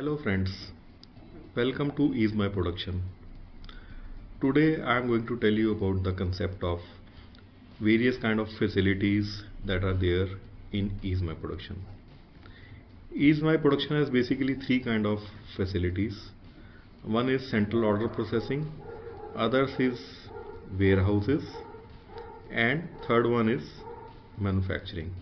Hello friends, welcome to Ease My Production. Today I am going to tell you about the concept of various kind of facilities that are there in Ease My Production. Ease My Production has basically three kind of facilities. One is central order processing, others is warehouses, and third one is manufacturing.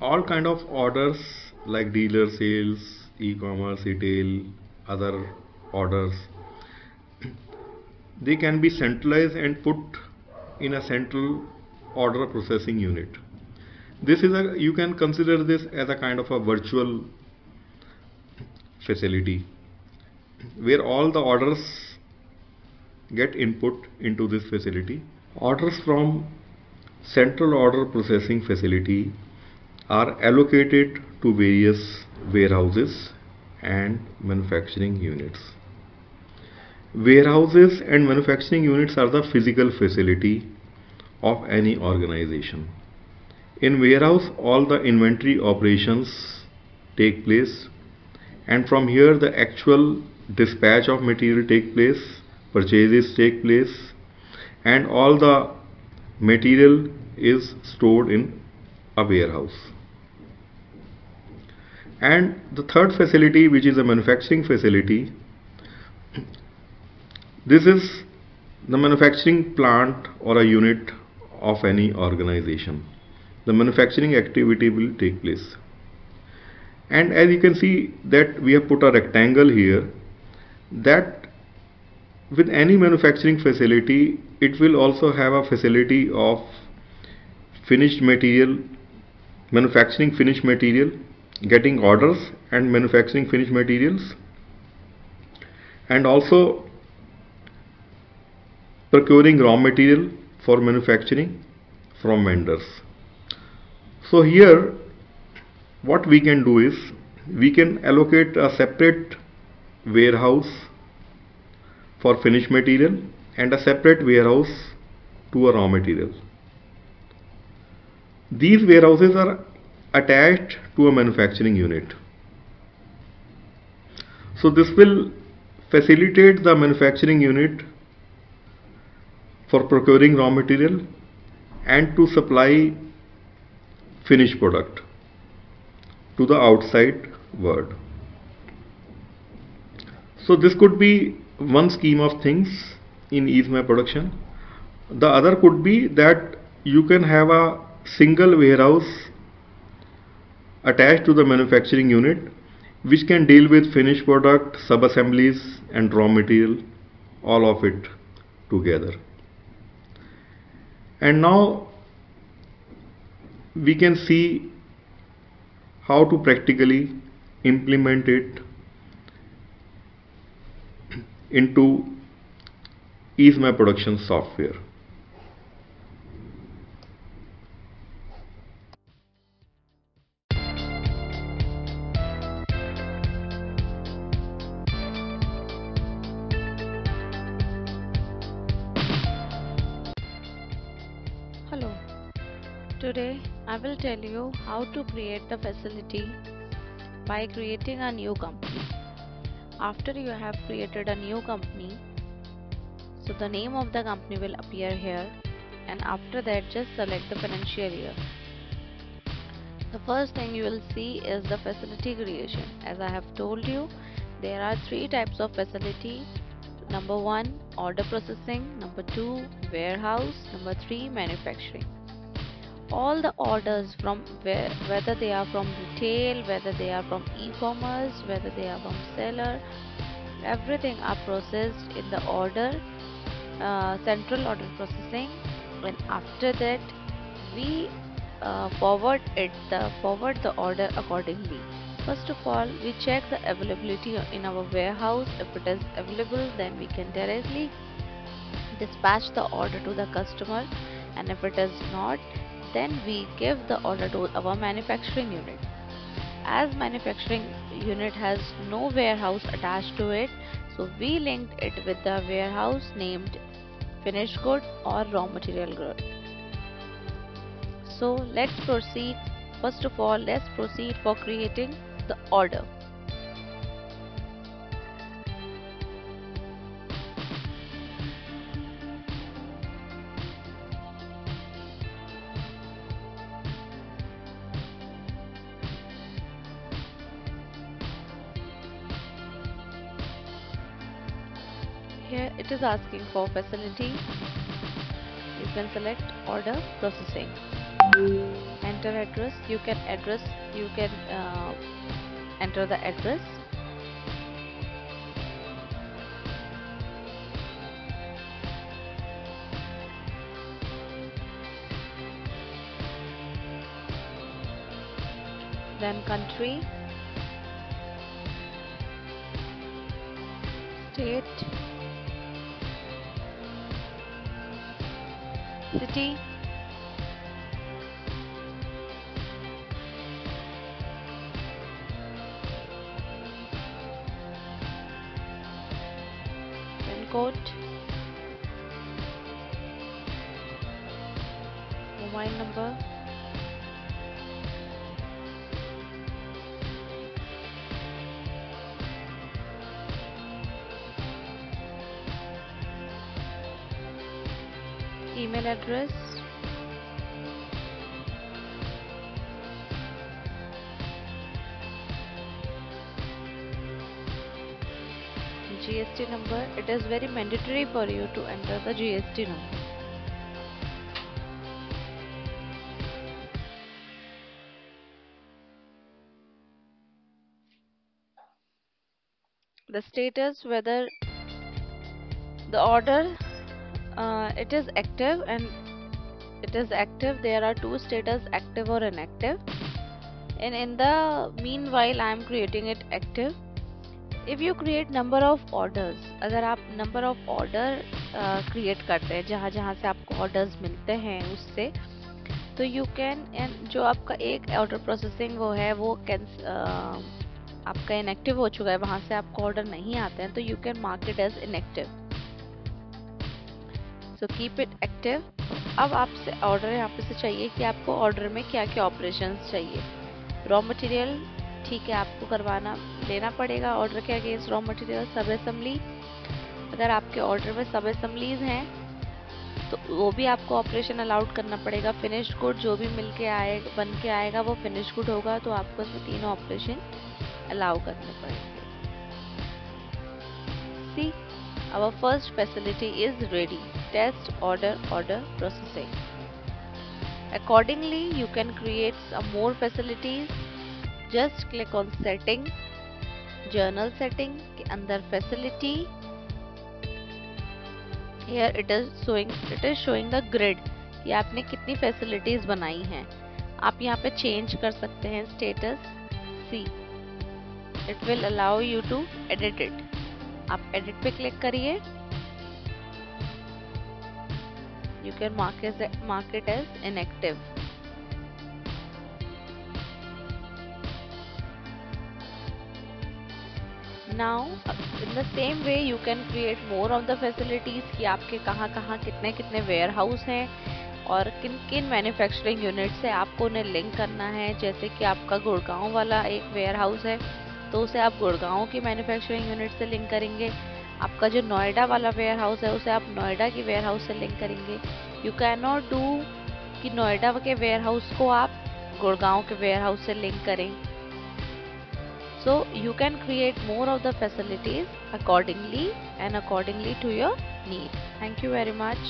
All kind of orders like dealer sales, e-commerce, retail, other orders, they can be centralized and put in a central order processing unit. You can consider this as a kind of a virtual facility where all the orders get input into this facility. Orders from central order processing facility are allocated to various warehouses and manufacturing units. Warehouses and manufacturing units are the physical facility of any organization. In warehouse, all the inventory operations take place, and from here the actual dispatch of material take place, purchases take place, and all the material is stored in a warehouse. And the third facility, which is a manufacturing facility, this is the manufacturing plant or a unit of any organization. The manufacturing activity will take place. And as you can see that we have put a rectangle here, that with any manufacturing facility, it will also have a facility of finished material, manufacturing finished material, getting orders and manufacturing finished materials, and also procuring raw material for manufacturing from vendors. So here what we can do is we can allocate a separate warehouse for finished material and a separate warehouse to a raw material. These warehouses are attached to a manufacturing unit. So this will facilitate the manufacturing unit for procuring raw material and to supply finished product to the outside world. So this could be one scheme of things in Ease My Production. The other could be that you can have a single warehouse attached to the manufacturing unit which can deal with finished product, sub-assemblies and raw material, all of it together. And now we can see how to practically implement it into Ease My Production software. Hello, today I will tell you how to create the facility by creating a new company. After you have created a new company, so the name of the company will appear here, and after that just select the financial year. The first thing you will see is the facility creation. As I have told you, there are three types of facility. Number 1, order processing. Number 2, warehouse. Number 3, manufacturing. All the orders from whether they are from retail, whether they are from e-commerce, whether they are from seller, everything are processed in the central order processing, and after that we forward the order accordingly. First of all, we check the availability in our warehouse. If it is available, then we can directly dispatch the order to the customer, and if it is not, then we give the order to our manufacturing unit. As manufacturing unit has no warehouse attached to it, so we linked it with the warehouse named finished good or raw material good. So let's proceed. First of all, let's proceed for creating the order. Here it is asking for facility. You can select order processing. Enter address. You can enter the address. Then country, state, city, pin code, mobile number, email address, GST number. It is very mandatory for you to enter the GST number. The status, whether the order it is active and it is active. There are two status, active or inactive, and in the meanwhile I am creating it active. If you create number of orders, अगर आप number of order create करते हैं जहाँ जहाँ से आपको orders मिलते हैं उससे, तो you can, and जो आपका एक order processing वो है वो आपका inactive हो चुका है, वहाँ से आपको order नहीं आते हैं, तो you can mark it as inactive. So keep it active. अब आपसे ऑर्डर यहाँ पे से चाहिए कि आपको ऑर्डर में क्या क्या ऑपरेशंस चाहिए. रॉ मटेरियल, ठीक है, आपको लेना पड़ेगा ऑर्डर के अगेंस्ट रॉ मटेरियल. सब असेंबली, अगर आपके ऑर्डर में सब असेंबलीज हैं तो वो भी आपको ऑपरेशन अलाउड करना पड़ेगा. फिनिश्ड गुड जो भी बन के आएगा वो फिनिश्ड गुड होगा, तो आपको इसमें तीनों ऑपरेशन अलाउ करने पड़ेंगे. सी, our first facility is ready. Test order processing. Accordingly, you can create some more facilities. Just click on setting, journal setting के अंदर facility. Here it is showing the grid कि आपने कितनी facilities बनाई हैं. आप यहाँ पे change कर सकते हैं status. See, it will allow you to edit it. आप edit पे click करिए. You can mark it as inactive. Now in the same way you can create more of the facilities कि आपके कहाँ कहाँ कितने कितने warehouse हैं और किन किन मैन्युफैक्चरिंग यूनिट से आपको उन्हें लिंक करना है. जैसे कि आपका गुड़गांव वाला एक वेयरहाउस है तो उसे आप गुड़गांव की मैन्युफैक्चरिंग यूनिट से लिंक करेंगे. आपका जो नोएडा वाला वेयरहाउस है उसे आप नोएडा की वेयरहाउस से लिंक करेंगे. यू कैन नॉट डू कि नोएडा के वेयरहाउस को आप गुड़गांव के वेयरहाउस से लिंक करें. So you can create more of the facilities accordingly to your need. Thank you very much.